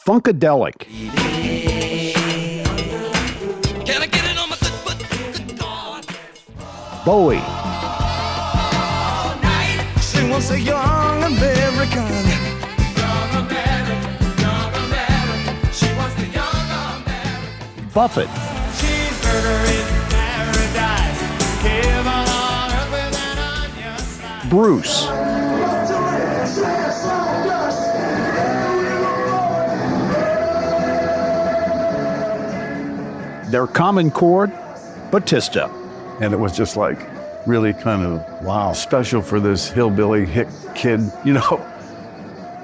Funkadelic. Can I get it on my good God? Bowie. She was a young American. Young American, she was the young American. Buffett. Cheeseburger in paradise. Heaven on earth with an onion slice. Bruce. Their common chord, Battista. And it was just like really kind of special for this hillbilly hick kid,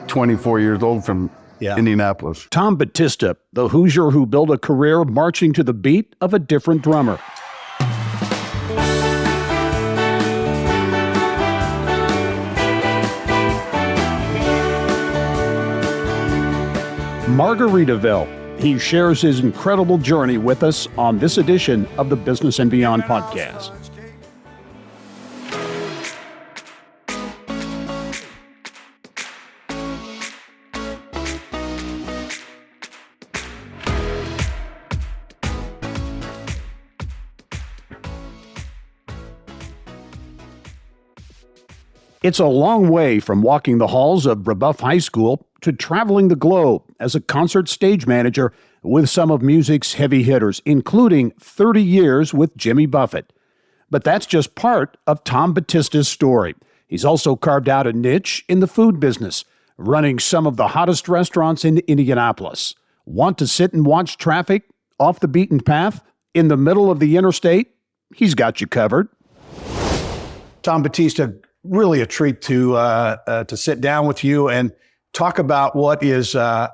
24 years old from Indianapolis. Tom Battista, the Hoosier who built a career marching to the beat of a different drummer. Margaritaville. He shares his incredible journey with us on this edition of the Business and Beyond podcast. It's a long way from walking the halls of Brebeuf High School to traveling the globe as a concert stage manager with some of music's heavy hitters, including 30 years with Jimmy Buffett. But that's just part of Tom Battista's story. He's also carved out a niche in the food business, running some of the hottest restaurants in Indianapolis. Want to sit and watch traffic off the beaten path in the middle of the interstate? He's got you covered. Tom Battista, really a treat to sit down with you and talk about what is an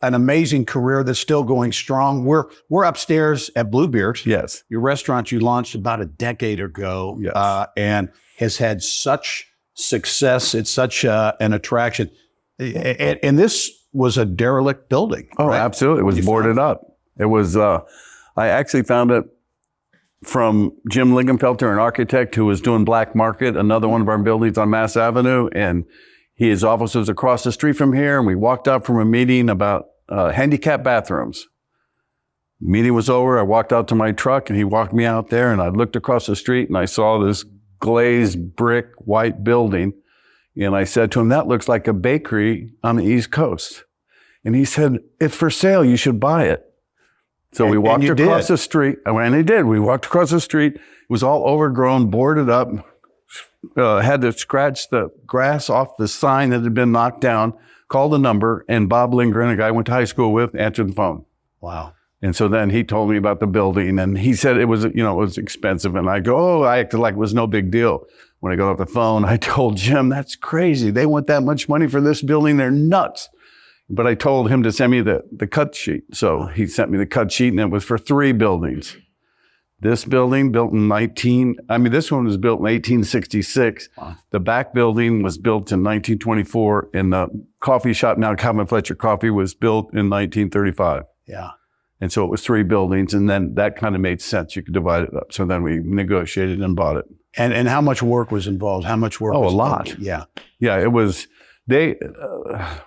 amazing career that's still going strong. We're upstairs at Bluebeard's. Yes. Your restaurant you launched about a decade ago, Yes. And has had such success. It's such an attraction. And this was a derelict building. Oh, right? absolutely. It was boarded up. It was, I actually found it from Jim Lingenfelter, an architect who was doing Black Market, another one of our buildings on Mass Avenue. And his office was across the street from here. And we walked out from a meeting about handicap bathrooms. Meeting was over. I walked out to my truck and he walked me out there and I looked across the street and I saw this glazed brick white building. And I said to him, that looks like a bakery on the East Coast. And he said, it's for sale. You should buy it. So we walked across the street. And he did. We walked across the street. It was all overgrown, boarded up. Had to scratch the grass off the sign that had been knocked down, called the number, and Bob Lindgren, a guy I went to high school with, answered the phone. Wow. And so then he told me about the building, and he said it was, it was expensive. And I go, I acted like it was no big deal. When I got off the phone, I told Jim, that's crazy. They want that much money for this building. They're nuts. But I told him to send me the cut sheet. So he sent me the cut sheet, and it was for 3 buildings. This building built in this one was built in 1866. Wow. The back building was built in 1924, and the coffee shop, now Calvin Fletcher Coffee, was built in 1935. Yeah. And so it was 3 buildings, and then that kind of made sense. You could divide it up. So then we negotiated and bought it. And how much work was involved? How much work? Oh, was a lot. involved? Yeah. Yeah, it was,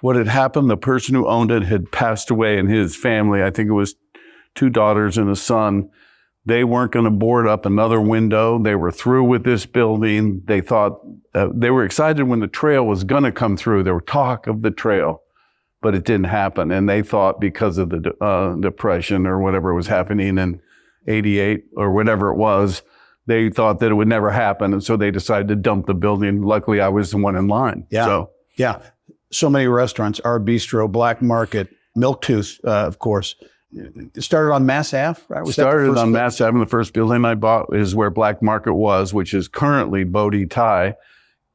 what had happened, the person who owned it had passed away, and his family, I think it was 2 daughters and a son, they weren't going to board up another window. They were through with this building. They thought, they were excited when the trail was going to come through. There was talk of the trail, but it didn't happen. And they thought because of the Depression or whatever was happening in 88 or whatever it was, they thought that it would never happen. And so they decided to dump the building. Luckily, I was the one in line. Yeah. So many restaurants, Our Bistro, Black Market, Milktooth, of course. It started on Mass Ave, right? Started on Mass Ave. The first building I bought is where Black Market was, which is currently Bodie Thai.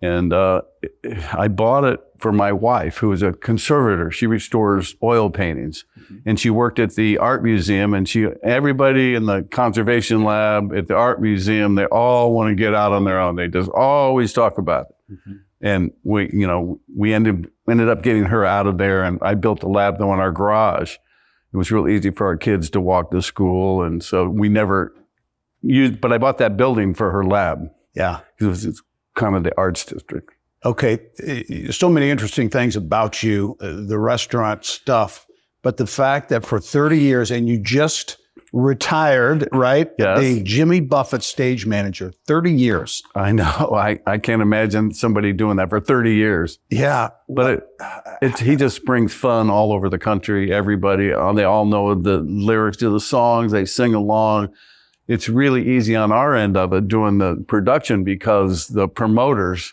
And I bought it for my wife, who is a conservator. She restores oil paintings. Mm-hmm. And she worked at the art museum, and everybody in the conservation lab at the art museum, they all want to get out on their own. They just always talk about it. Mm-hmm. And we ended up getting her out of there, and I built the lab though in our garage. It was real easy for our kids to walk to school. And so we never used, but I bought that building for her lab. Yeah. It's kind of the arts district. Okay. So many interesting things about you, the restaurant stuff, but the fact that for 30 years, and you just retired, right? Yes. The Jimmy Buffett stage manager, 30 years. I know. I can't imagine somebody doing that for 30 years. Yeah. But he just brings fun all over the country. Everybody, they all know the lyrics to the songs. They sing along. It's really easy on our end of it doing the production because the promoters,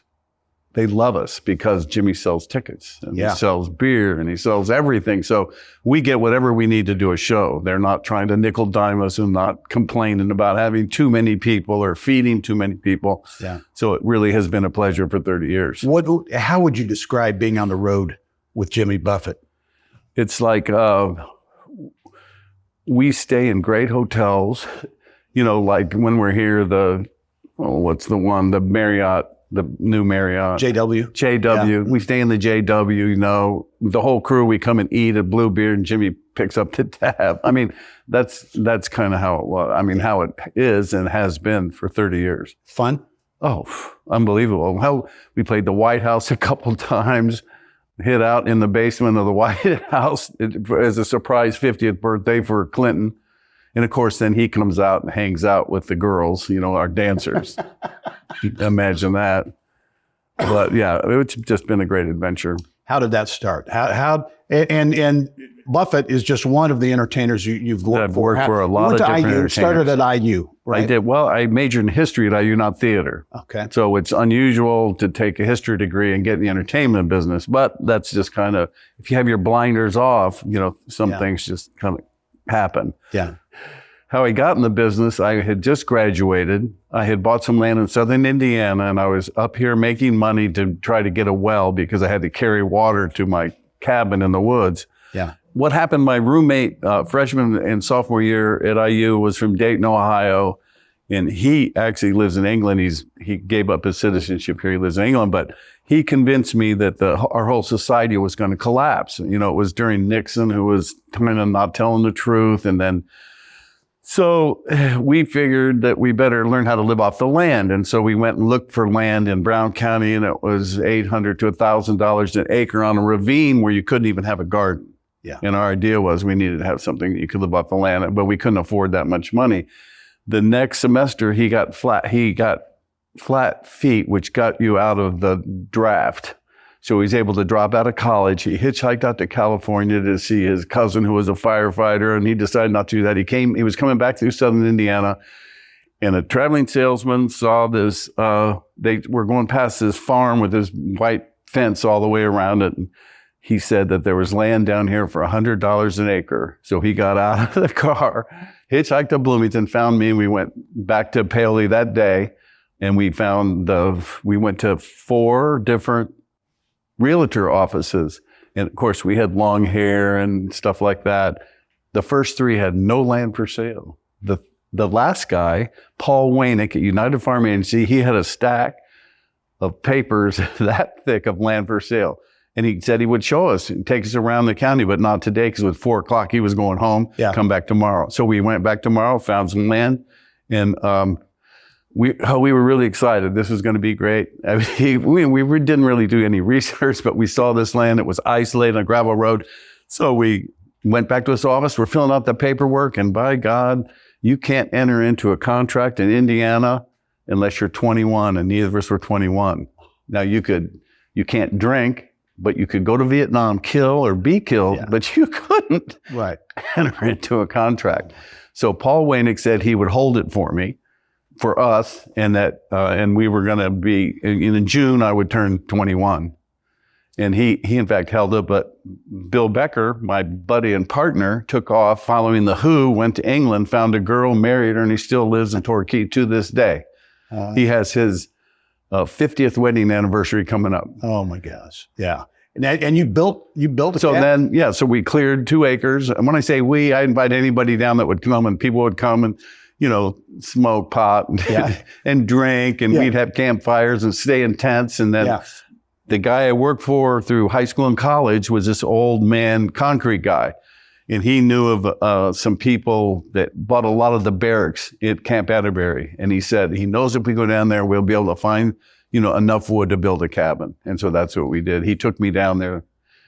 they love us because Jimmy sells tickets and he sells beer and he sells everything. So we get whatever we need to do a show. They're not trying to nickel dime us and not complaining about having too many people or feeding too many people. Yeah. So it really has been a pleasure for 30 years. How would you describe being on the road with Jimmy Buffett? It's like we stay in great hotels, like when we're here, what's the one, the Marriott, the new Marriott. JW. JW. Yeah. We stay in the JW, the whole crew, we come and eat at Bluebeard and Jimmy picks up the tab. I mean, that's kind of how it was. I mean, how it is and has been for 30 years. Fun? Oh, unbelievable. How we played the White House a couple times, hid out in the basement of the White House as a surprise 50th birthday for Clinton. And of course, then he comes out and hangs out with the girls, our dancers. Imagine that. But yeah, it's just been a great adventure. How did that start? And Buffett is just one of the entertainers you've worked I've worked for a lot of different entertainers. Started at IU, right? I did. Well, I majored in history at IU, not theater. Okay. So it's unusual to take a history degree and get in the entertainment business. But that's just kind of, if you have your blinders off, some things just kind of happen. Yeah. How I got in the business, I had just graduated. I had bought some land in southern Indiana, and I was up here making money to try to get a well because I had to carry water to my cabin in the woods. Yeah. What happened, my roommate, freshman and sophomore year at IU, was from Dayton, Ohio, and he actually lives in England. He gave up his citizenship here. He lives in England, but he convinced me that our whole society was going to collapse. It was during Nixon, who was kind of not telling the truth, and then so we figured that we better learn how to live off the land. And so we went and looked for land in Brown County, and it was $800 to $1,000 an acre on a ravine where you couldn't even have a garden. Yeah. And our idea was we needed to have something that you could live off the land, but we couldn't afford that much money. The next semester, he got flat feet, which got you out of the draft. So he was able to drop out of college. He hitchhiked out to California to see his cousin who was a firefighter, and he decided not to do that. He was coming back through southern Indiana, and a traveling salesman saw this, they were going past this farm with this white fence all the way around it. And he said that there was land down here for $100 an acre. So he got out of the car, hitchhiked to Bloomington, found me, and we went back to Paoli that day, and we went to 4 different realtor offices. And of course, we had long hair and stuff like that. The first 3 had no land for sale. The last guy, Paul Wainick at United Farm Agency, he had a stack of papers that thick of land for sale. And he said he would show us and take us around the county, but not today because it was 4 o'clock. He was going home, come back tomorrow. So we went back tomorrow, found some land, and we were really excited. This was going to be great. I mean, we didn't really do any research, but we saw this land. It was isolated on a gravel road. So we went back to his office. We're filling out the paperwork, and by God, you can't enter into a contract in Indiana unless you're 21, and neither of us were 21. Now you can't drink, but you could go to Vietnam, kill or be killed, but you couldn't enter into a contract. So Paul Wainick said he would hold it for us, and that, and we were going to be, in June, I would turn 21. And he in fact held it, but Bill Becker, my buddy and partner, took off following the Who, went to England, found a girl, married her, and he still lives in Torquay to this day. He has his 50th wedding anniversary coming up. Oh my gosh. Yeah. And you built a So cabin? then, so we cleared 2 acres. And when I say we, I invite anybody down that would come, and people would come and, smoke pot and drink, and we'd have campfires and stay in tents. And then the guy I worked for through high school and college was this old man concrete guy. And he knew of some people that bought a lot of the barracks at Camp Atterbury. And he said, he knows if we go down there, we'll be able to find, enough wood to build a cabin. And so that's what we did. He took me down there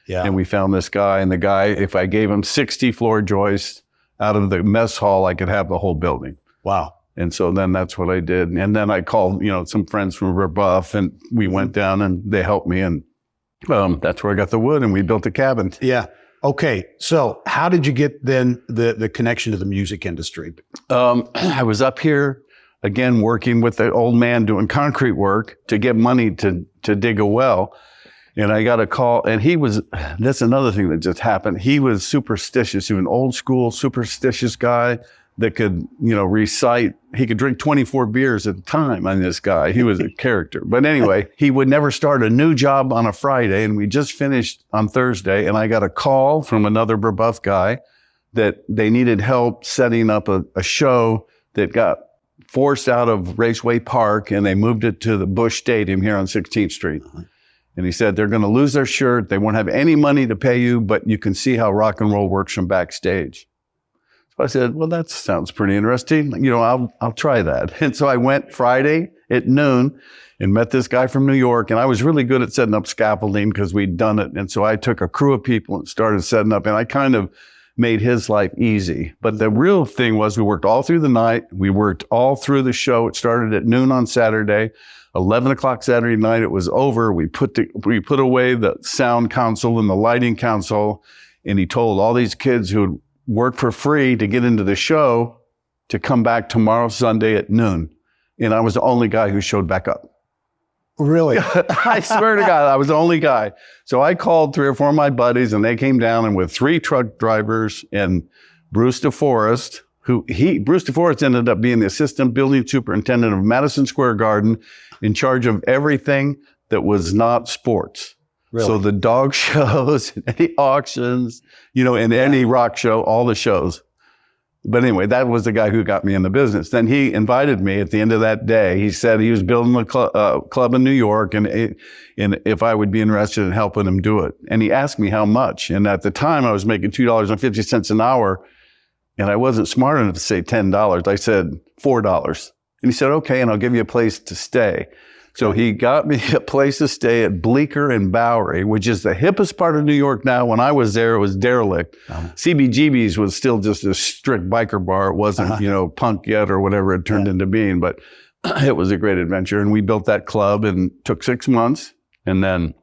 Yeah. And we found this guy, and the guy, if I gave him 60 floor joists out of the mess hall, I could have the whole building. Wow. And so then that's what I did. And then I called, some friends from Brebeuf, and we went down and they helped me. And that's where I got the wood, and we built a cabin. Yeah. Okay. So how did you get then the connection to the music industry? I was up here again, working with the old man doing concrete work to get money to dig a well. And I got a call, and that's another thing that just happened. He was superstitious. He was an old school superstitious guy that could, recite. He could drink 24 beers at a time. On this guy, he was a character. But anyway, he would never start a new job on a Friday. And we just finished on Thursday, and I got a call from another Brebeuf guy that they needed help setting up a show that got forced out of Raceway Park, and they moved it to the Busch Stadium here on 16th Street. And he said, they're going to lose their shirt. They won't have any money to pay you, but you can see how rock and roll works from backstage. So I said, well, that sounds pretty interesting. I'll try that. And so I went Friday at noon and met this guy from New York. And I was really good at setting up scaffolding because we'd done it. And so I took a crew of people and started setting up, and I kind of made his life easy. But the real thing was we worked all through the night. We worked all through the show. It started at noon on Saturday. 11 o'clock Saturday night, it was over. We put away the sound console and the lighting console, and he told all these kids who'd work for free to get into the show to come back tomorrow, Sunday at noon. And I was the only guy who showed back up. Really? I swear to God, I was the only guy. So I called 3 or 4 of my buddies, and they came down, and with 3 truck drivers and Bruce DeForest, Bruce DeForest ended up being the assistant building superintendent of Madison Square Garden, in charge of everything that was not sports. Really? So the dog shows, any auctions, and any rock show, all the shows. But anyway, that was the guy who got me in the business. Then he invited me at the end of that day. He said he was building a club in New York, and if I would be interested in helping him do it. And he asked me how much. And at the time, I was making $2.50 an hour, and I wasn't smart enough to say $10. I said $4. And he said, okay, and I'll give you a place to stay. So he got me a place to stay at Bleecker and Bowery, which is the hippest part of New York now. When I was there, it was derelict. CBGB's was still just a strict biker bar. It wasn't, punk yet or whatever it turned into being, but it was a great adventure. And we built that club, and took 6 months, and then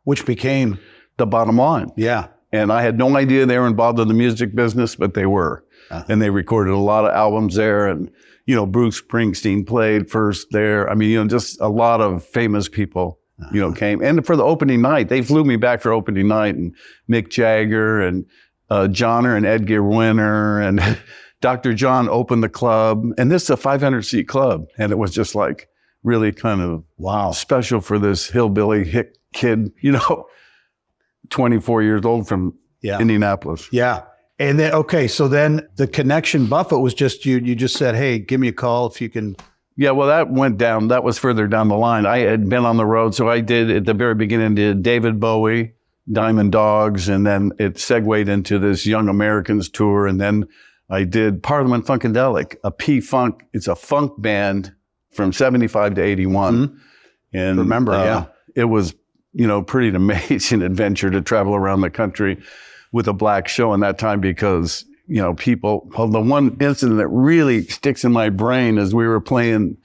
Which became the Bottom Line. Yeah. And I had no idea they were involved in the music business, but they were. And they recorded a lot of albums there. And, Bruce Springsteen played first there. I mean, just a lot of famous people, came. And for the opening night, they flew me back for opening night, and Mick Jagger and Johnner and Edgar Winter and Dr. John opened the club. And this is a 500-seat club. And it was just like really kind of special for this hillbilly hick kid, 24 years old from Indianapolis. Yeah. And then, okay, so then the connection, Buffett was just you just said, hey, give me a call if you can. Yeah, well, that went down. That was further down the line. I had been on the road. So I did, at the very beginning, did David Bowie, Diamond Dogs, and then it segued into this Young Americans tour. And then I did Parliament Funkadelic, a P-Funk. It's a funk band from 75 to 81. And Remember, it was, pretty amazing adventure to travel around the country with a black show in that time because, the one incident that really sticks in my brain is we were playing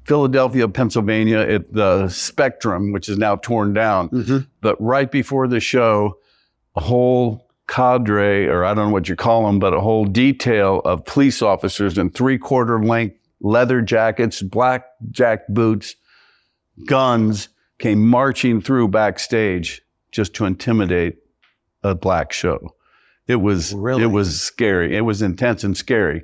Philadelphia, Pennsylvania at the Spectrum, which is now torn down. But right before the show, a whole cadre, or I don't know what you call them, but a whole detail of police officers in 3/4 length leather jackets, black jack boots, guns, came marching through backstage just to intimidate a black show. It was scary. It was intense and scary.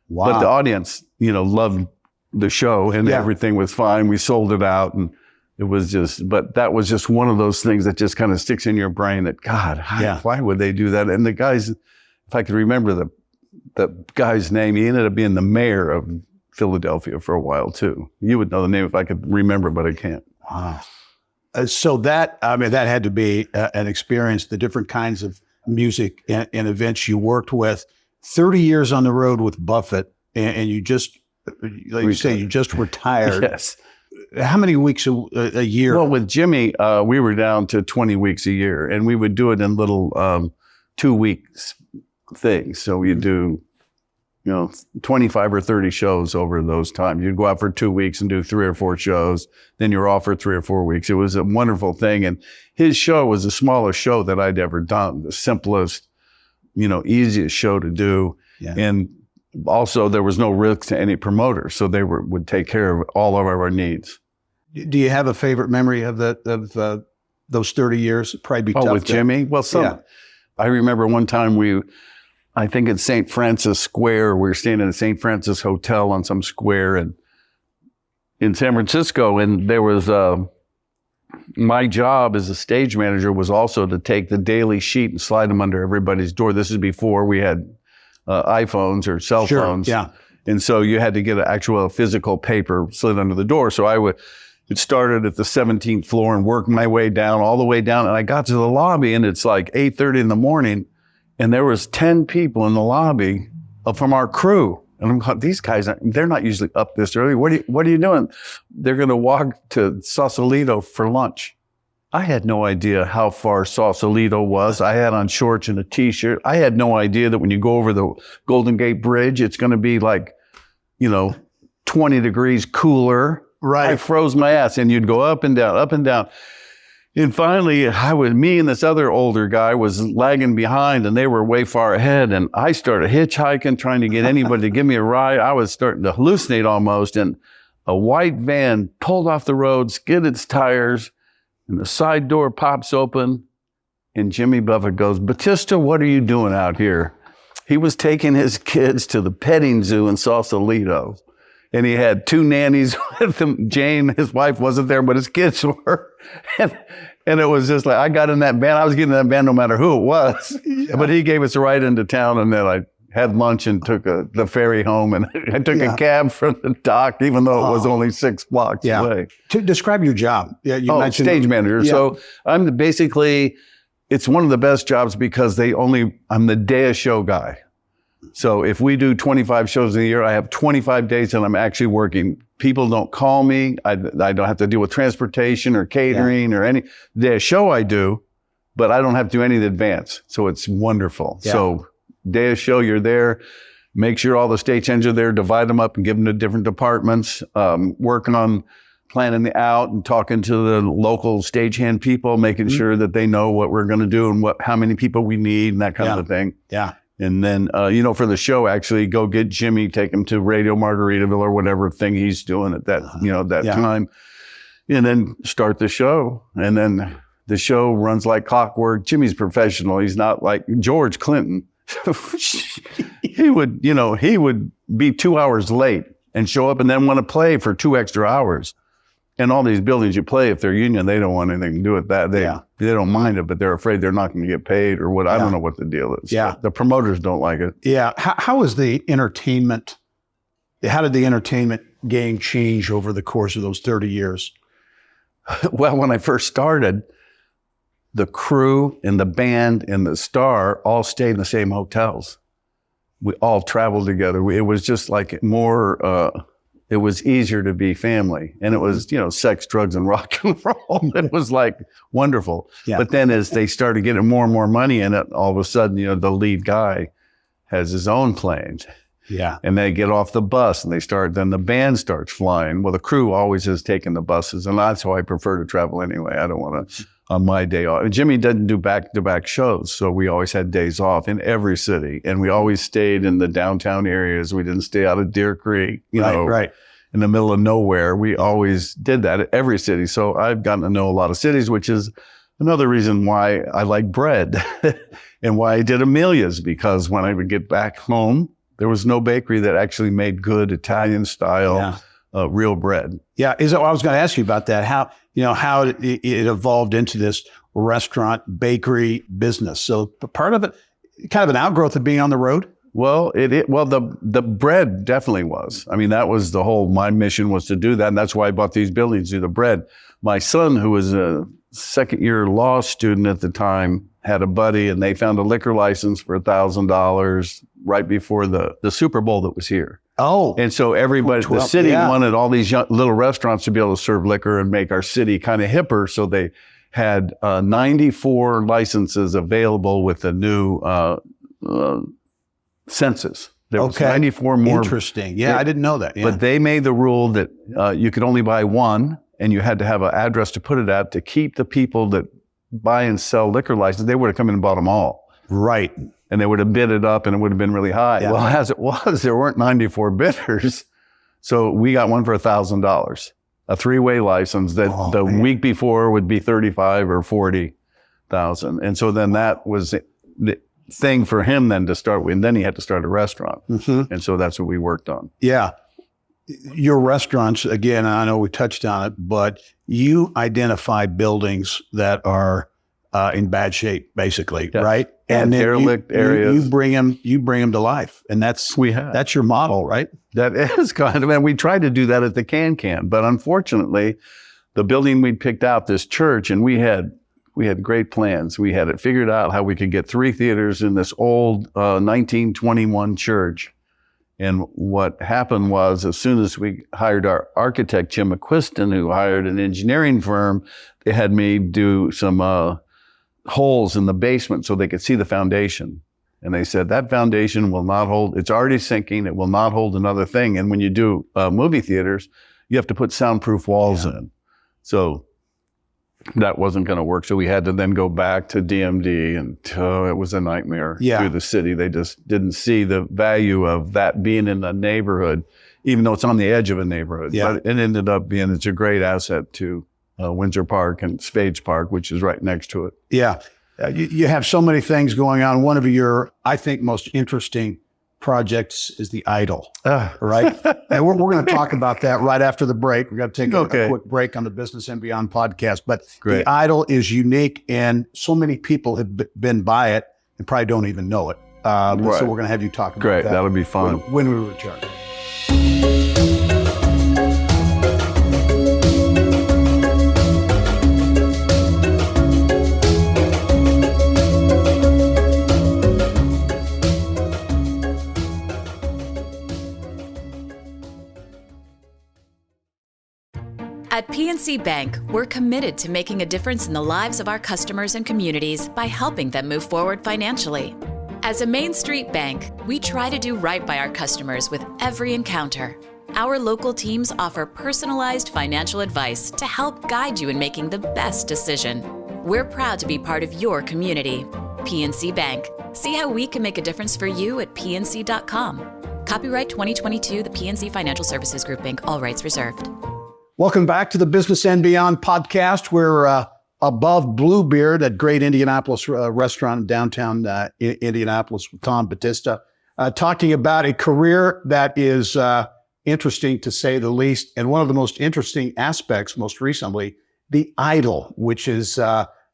Wow. But the audience, loved the show, and everything was fine. We sold it out, and it was but that was just one of those things that just kind of sticks in your brain that, God, why would they do that? And the guys, if I could remember the guy's name, he ended up being the mayor of Philadelphia for a while too. You would know the name if I could remember, but I can't. Wow. So that had to be an experience, the different kinds of music and events you worked with. 30 years on the road with Buffett, and you just, like you say, you just retired. Yes. How many weeks a year? Well, with Jimmy, we were down to 20 weeks a year, and we would do it in little 2 weeks things. So you do, 25 or 30 shows over those times. You'd go out for 2 weeks and do 3 or 4 shows. Then you're off for 3 or 4 weeks. It was a wonderful thing. And his show was the smallest show that I'd ever done, the simplest, easiest show to do. Yeah. And also there was no risk to any promoter. So they would take care of all of our needs. Do you have a favorite memory of those 30 years? It'd probably be tough. With Jimmy? Well, I remember one time I think at St. Francis Square, we were staying in a St. Francis hotel on some square in San Francisco, and there was my job as a stage manager was also to take the daily sheet and slide them under everybody's door. This is before we had iPhones or cell phones. Yeah. And so you had to get an actual physical paper slid under the door. So it started at the 17th floor and worked my way down, all the way down. And I got to the lobby and it's like 8:30 in the morning. And there was 10 people in the lobby from our crew. And I'm like, these guys, they're not usually up this early. What are you doing? They're going to walk to Sausalito for lunch. I had no idea how far Sausalito was. I had on shorts and a t-shirt. I had no idea that when you go over the Golden Gate Bridge, it's going to be like, 20 degrees cooler. Right. I froze my ass, and you'd go up and down, up and down. And finally, me and this other older guy was lagging behind, and they were way far ahead. And I started hitchhiking, trying to get anybody to give me a ride. I was starting to hallucinate almost. And a white van pulled off the road, skidded its tires, and the side door pops open. And Jimmy Buffett goes, "Battista, what are you doing out here?" He was taking his kids to the petting zoo in Sausalito. And he had 2 nannies with him. Jane, his wife, wasn't there, but his kids were. And it was just like, I got in that van. I was getting in that van no matter who it was. Yeah. But he gave us a ride into town, and then I had lunch and took the ferry home. And I took a cab from the dock, even though it was only 6 blocks away. To describe your job. Yeah, you mentioned stage manager. Yeah. So I'm basically, it's one of the best jobs because I'm the day of show guy. So if we do 25 shows in a year, I have 25 days and I'm actually working. People don't call me. I don't have to deal with transportation or catering or any day of show I do, but I don't have to do any in advance. So it's wonderful. Yeah. So day of show, you're there. Make sure all the stagehands are there, divide them up and give them to different departments, working on planning the out and talking to the local stagehand people, making sure that they know what we're going to do and how many people we need and that kind of thing. Yeah. And then, for the show, actually go get Jimmy, take him to Radio Margaritaville or whatever thing he's doing at that, time. And then start the show. And then the show runs like clockwork. Jimmy's professional. He's not like George Clinton. he would be 2 hours late and show up and then want to play for 2 extra hours. And all these buildings you play, if they're union, they don't want anything to do with that. They don't mind it, but they're afraid they're not going to get paid or what. I don't know what the deal is. Yeah. The promoters don't like it. Yeah. How did the entertainment game change over the course of those 30 years? Well, when I first started, the crew and the band and the star all stayed in the same hotels. We all traveled together. It was just like more, it was easier to be family. And it was, sex, drugs, and rock and roll. It was like wonderful. Yeah. But then as they started getting more and more money in it, all of a sudden, the lead guy has his own planes. Yeah. And they get off the bus and then the band starts flying. Well, the crew always has taken the buses. And that's how I prefer to travel anyway. I don't want to, on my day off. And Jimmy doesn't do back-to-back shows. So we always had days off in every city. And we always stayed in the downtown areas. We didn't stay out of Deer Creek, right. In the middle of nowhere. We always did that at every city. So I've gotten to know a lot of cities, which is another reason why I like bread and why I did Amelia's, because when I would get back home, there was no bakery that actually made good Italian style, real bread. Yeah. I was going to ask you about that. How it evolved into this restaurant bakery business. So part of it, kind of an outgrowth of being on the road. Well, the bread definitely was. I mean, that was my mission was to do that. And that's why I bought these buildings to do the bread. My son, who was a second-year law student at the time, had a buddy, and they found a liquor license for $1,000 right before the Super Bowl that was here. Oh, And so everybody, the 12, city yeah. wanted all these little restaurants to be able to serve liquor and make our city kind of hipper. So they had 94 licenses available with the new census. There was 94 more. Interesting. Yeah, I didn't know that. Yeah. But they made the rule that you could only buy one, and you had to have an address to put it at to keep the people that buy and sell liquor licenses. They would have come in and bought them all. Right. And they would have bid it up, and it would have been really high. Yeah. Well, as it was, there weren't 94 bidders. So we got one for $1,000, a 3-way license that the week before would be 35 or 40,000. And so then that was the thing for him then to start with. And then he had to start a restaurant. Mm-hmm. And so that's what we worked on. Yeah. Your restaurants, again, I know we touched on it, but you identify buildings that are in bad shape, basically, Yes. right? And then derelict areas. You bring them to life, and that's your model, right? That is kind of, and we tried to do that at the Can, but unfortunately, the building we picked out, this church, and we had great plans. We had it figured out how we could get 3 theaters in this old 1921 church. And what happened was, as soon as we hired our architect, Jim McQuiston, who hired an engineering firm, they had me do some holes in the basement so they could see the foundation. And they said, that foundation will not hold, it's already sinking, it will not hold another thing. And when you do movie theaters, you have to put soundproof walls in. So that wasn't going to work. So we had to then go back to DMD, and it was a nightmare through the city. They just didn't see the value of that being in the neighborhood, even though it's on the edge of a neighborhood. Yeah. But it ended up being, it's a great asset to Windsor Park and Spades Park, which is right next to it. Yeah. You have so many things going on. One of your, I think, most interesting projects is the Idol, right? And we're going to talk about that right after the break. We're going to take a quick break on the Business and Beyond podcast. But Great. The Idol is unique, and so many people have been by it and probably don't even know it. So we're going to have you talk about Great. that. That'll be fun. When we return. At PNC Bank, we're committed to making a difference in the lives of our customers and communities by helping them move forward financially. As a Main Street bank, we try to do right by our customers with every encounter. Our local teams offer personalized financial advice to help guide you in making the best decision. We're proud to be part of your community. PNC Bank. See how we can make a difference for you at pnc.com. Copyright 2022, the PNC Financial Services Group, Inc., all rights reserved. Welcome back to the Business and Beyond podcast. We're above Bluebeard at great Indianapolis restaurant in downtown Indianapolis with Tom Battista, talking about a career that is interesting to say the least. And one of the most interesting aspects, most recently, the Idol, which is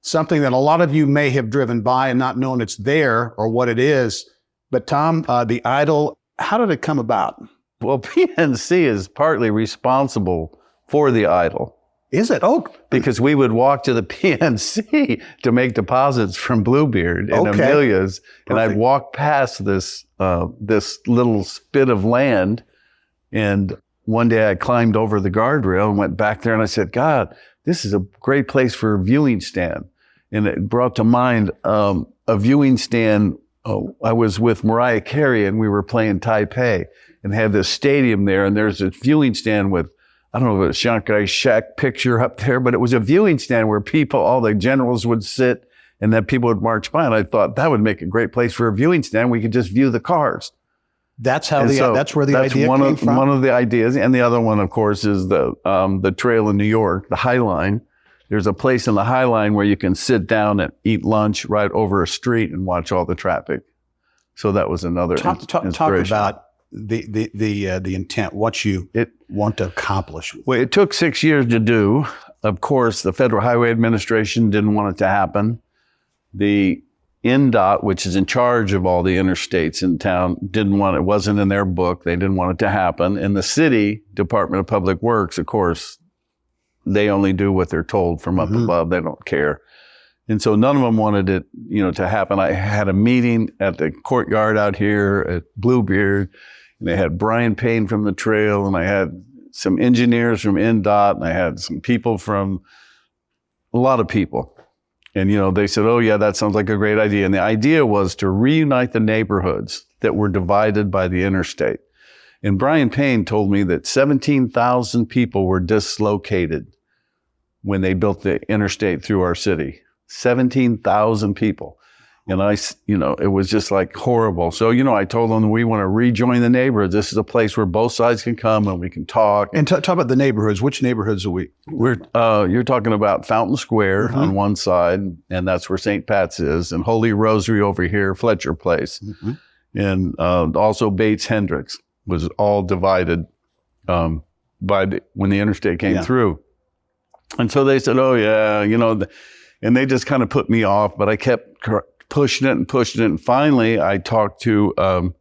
something that a lot of you may have driven by and not known it's there or what it is. But Tom, the Idol, how did it come about? Well, PNC is partly responsible for the Idol. Is it? Oh, because we would walk to the PNC to make deposits from Bluebeard and Amelia's, and I'd walk past this little spit of land, and one day I climbed over the guardrail and went back there, and I said, God, this is a great place for a viewing stand. And it brought to mind a viewing stand. I was with Mariah Carey, and we were playing Taipei, and had this stadium there, and there's a viewing stand with, I don't know if it was Shanghai Shek picture up there, but it was a viewing stand where people, all the generals would sit, and then people would march by. And I thought that would make a great place for a viewing stand. We could just view the cars. That's how that's where the idea came from. One of the ideas, and the other one, of course, is the trail in New York, the High Line. There's a place in the High Line where you can sit down and eat lunch right over a street and watch all the traffic. So that was another inspiration. Talk about the intent, what you want to accomplish. Well, it took 6 years to do. Of course, the Federal Highway Administration didn't want it to happen. The NDOT, which is in charge of all the interstates in town, didn't want it. It wasn't in their book. They didn't want it to happen. And the city Department of Public Works, of course, they only do what they're told from up above. They don't care. And so none of them wanted it, to happen. I had a meeting at the courtyard out here at Bluebeard, and they had Brian Payne from the trail, and I had some engineers from NDOT, and I had some people from, a lot of people. And, they said, oh yeah, that sounds like a great idea. And the idea was to reunite the neighborhoods that were divided by the interstate. And Brian Payne told me that 17,000 people were dislocated when they built the interstate through our city. 17,000 people. And it was just like horrible. So, I told them we want to rejoin the neighborhoods. This is a place where both sides can come and we can talk. And talk about the neighborhoods. Which neighborhoods are we? You're talking about Fountain Square on one side, and that's where St. Pat's is, and Holy Rosary over here, Fletcher Place. And also Bates Hendricks was all divided when the interstate came through. And so they said, oh yeah, and they just kind of put me off, but I kept pushing it. And finally, I talked to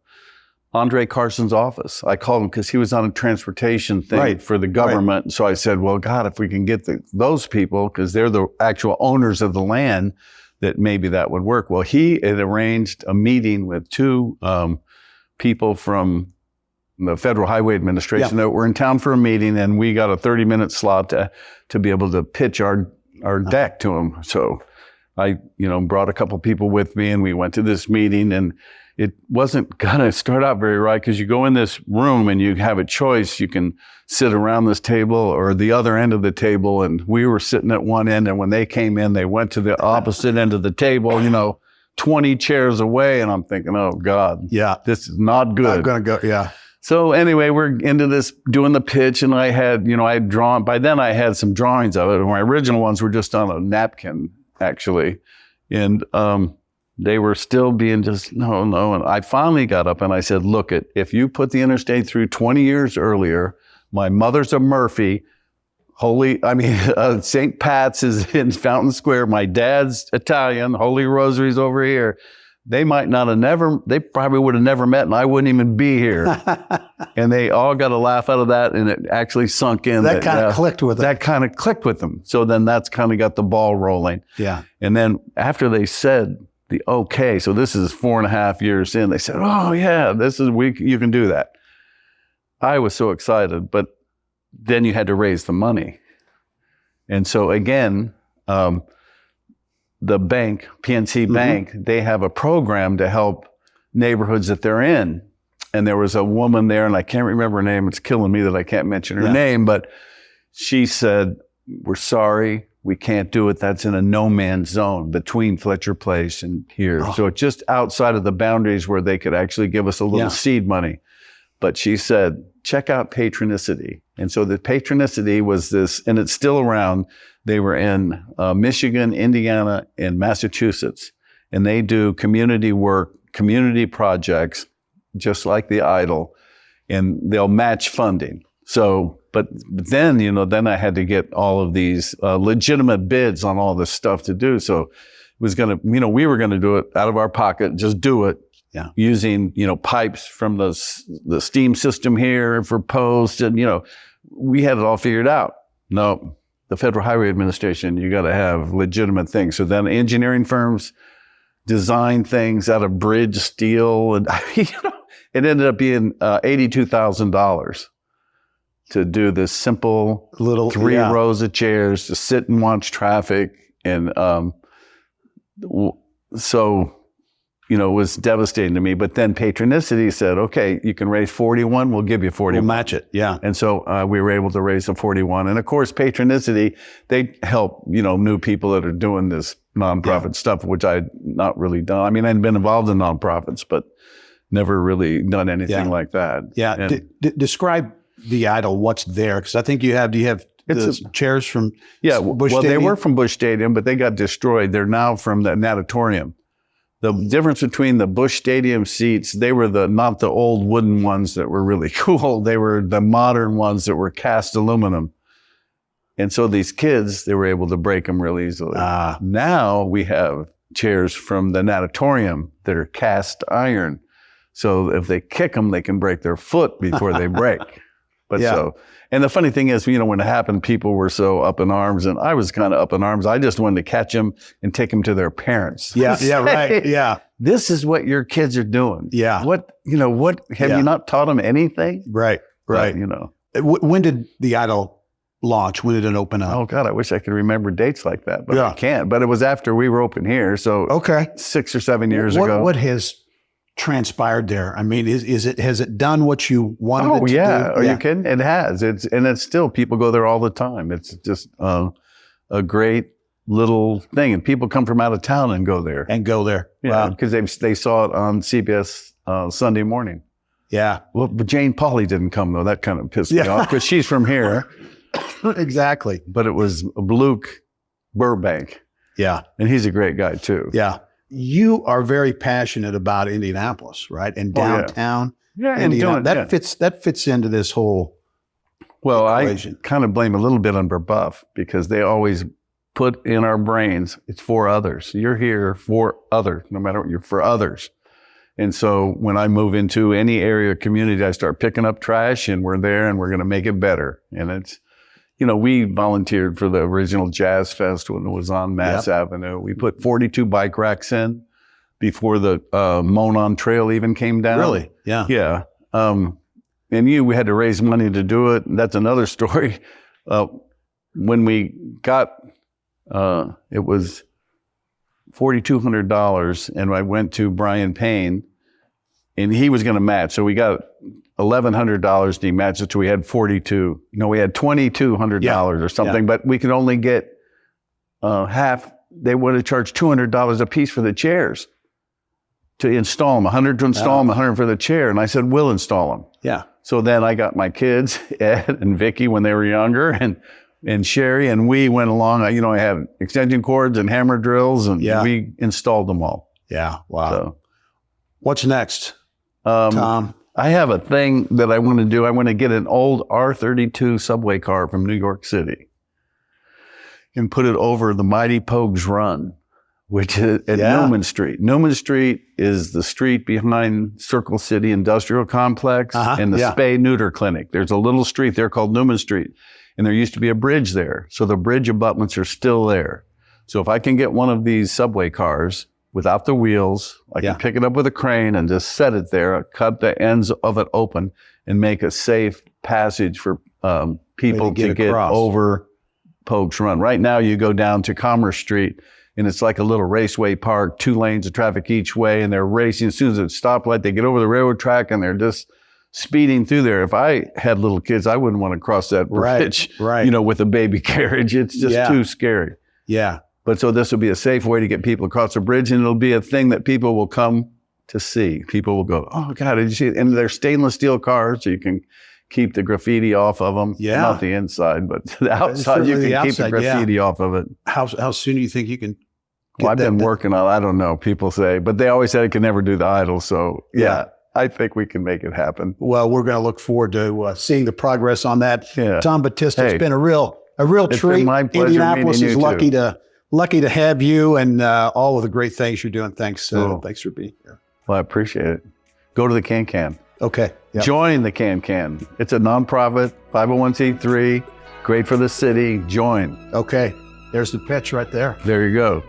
Andre Carson's office. I called him because he was on a transportation thing for the government. Right. So I said, well, God, if we can get those people, because they're the actual owners of the land, that maybe that would work. Well, he had arranged a meeting with two people from the Federal Highway Administration that were in town for a meeting, and we got a 30-minute slot to be able to pitch our deck to them. So I, brought a couple people with me, and we went to this meeting, and it wasn't going to start out very right, because you go in this room and you have a choice. You can sit around this table or the other end of the table, and we were sitting at one end, and when they came in, they went to the opposite end of the table, 20 chairs away, and I'm thinking, oh God, this is not good. I'm going to go, So anyway, we're into this, doing the pitch, and I had, I had drawn, by then I had some drawings of it, and my original ones were just on a napkin, actually. And they were still being just, no. And I finally got up and I said, look, if you put the interstate through 20 years earlier, my mother's a Murphy, St. Pat's is in Fountain Square, my dad's Italian, Holy Rosary's over here. They probably would have never met, and I wouldn't even be here. And they all got a laugh out of that, and it actually sunk in. That kind of clicked with them. That kind of clicked with them. So then that's kind of got the ball rolling. Yeah. And then after they said the okay, so this is 4.5 years in, they said, oh yeah, you can do that. I was so excited, but then you had to raise the money. And so again, the bank, PNC Bank, they have a program to help neighborhoods that they're in. And there was a woman there, and I can't remember her name. It's killing me that I can't mention her name, but she said, we're sorry, we can't do it. That's in a no man's zone between Fletcher Place and here. So it's just outside of the boundaries where they could actually give us a little seed money. But she said, check out Patronicity. And so the Patronicity was this, and it's still around. They were in Michigan, Indiana, and Massachusetts. And they do community work, community projects, just like the Idol, and they'll match funding. So, but then, then I had to get all of these legitimate bids on all this stuff to do. So it was going to, we were going to do it out of our pocket, just do it. Yeah. Using, pipes from the steam system here for posts, and, we had it all figured out. No, the Federal Highway Administration, you got to have legitimate things. So then engineering firms design things out of bridge steel, and it ended up being $82,000 to do this simple little 3 rows of chairs to sit and watch traffic, and so. It was devastating to me. But then Patronicity said, okay, you can raise 41, we'll give you 41. We'll match it, yeah. And so we were able to raise the 41. And of course, Patronicity, they help, new people that are doing this nonprofit stuff, which I'd not really done. I mean, I'd been involved in nonprofits, but never really done anything like that. Yeah. And, describe the Idol, what's there? Because I think do you have the chairs from Busch Stadium? They were from Busch Stadium, but they got destroyed. They're now from the natatorium. The difference between the Busch Stadium seats, they were not the old wooden ones that were really cool. They were the modern ones that were cast aluminum. And so these kids, they were able to break them real easily. Now we have chairs from the natatorium that are cast iron. So if they kick them, they can break their foot before they break. But Yeah. so, and the funny thing is, when it happened, people were so up in arms, and I was kind of up in arms. I just wanted to catch them and take them to their parents. Yeah, right. Yeah, This is what your kids are doing. Yeah. What have Yeah. you not taught them anything? right. But, When did the Idol launch? When did it open up? oh God, I wish I could remember dates like that, but Yeah. I can't. But it was after we were open here. So Okay. 6 or 7 years what, ago. What has transpired there? I mean, has it done what you wanted Oh it to yeah, do? are you kidding? It has. It's still, people go there all the time. It's just a great little thing, and people come from out of town and go there. And go there. Yeah, Wow. because they saw it on CBS Sunday morning. Yeah. Well, but Jane Pauley didn't come though. That kind of pissed me off because she's from here. Exactly. But it was Luke Burbank, Yeah. and he's a great guy too. Yeah. You are very passionate about Indianapolis, right? And Oh, yeah. downtown. Yeah, and Indiana. doing yeah. That fits into this whole Well, equation. I kind of blame a little bit on Brebeuf because they always put in our brains, it's for others. You're here for others, no matter what, you're for others. And so when I move into any area or community, I start picking up trash, and we're there and we're going to make it better. And it's, we volunteered for the original Jazz Fest when it was on Mass Avenue. We put 42 bike racks in before the Monon Trail even came down. Really? Yeah. Yeah. We had to raise money to do it. And that's another story. When we got, it was $4,200, and I went to Brian Payne, and he was going to match. So we got $1,100, and he matched it, so we had 42. No, we had $2,200 or something, but we could only get half. They would have charged $200 a piece for the chairs to install them, 100 to install them, 100 for the chair. And I said, we'll install them. Yeah. So then I got my kids, Ed and Vicky, when they were younger, and Sherry, and we went along. I had extension cords and hammer drills, and we installed them all. Yeah. Wow. So, What's next, Tom? I have a thing that I want to do. I want to get an old R32 subway car from New York City and put it over the Mighty Pogues Run, which is at Newman Street. Newman Street is the street behind Circle City Industrial Complex and the Spay Neuter Clinic. There's a little street there called Newman Street, and there used to be a bridge there. So the bridge abutments are still there. So if I can get one of these subway cars without the wheels, I can pick it up with a crane and just set it there, cut the ends of it open, and make a safe passage for people to get over Pogues Run. Right now, you go down to Commerce Street, and it's like a little raceway park, 2 lanes of traffic each way, and they're racing. As soon as it's stoplight, they get over the railroad track, and they're just speeding through there. If I had little kids, I wouldn't want to cross that bridge, with a baby carriage. It's just too scary. Yeah. But so this will be a safe way to get people across the bridge, and it'll be a thing that people will come to see. People will go, oh God, did you see it? And they're stainless steel cars, so you can keep the graffiti off of them. Yeah. Not the inside, but the outside, you can keep the graffiti off of it. How soon do you think you can? Well, I've been working on it. I don't know. People say, but they always said I could never do the Idol. So yeah, I think we can make it happen. Well, we're going to look forward to seeing the progress on that. Yeah. Tom Battista, Hey, it's been a real it's treat. been my pleasure Indianapolis meeting is you lucky to have you and all of the great things you're doing. Thanks for being here. Well, I appreciate it. Go to the Can. Okay. Yep. Join the Can. It's a nonprofit, 501c3, great for the city. Join. Okay. There's the pitch right there. There you go.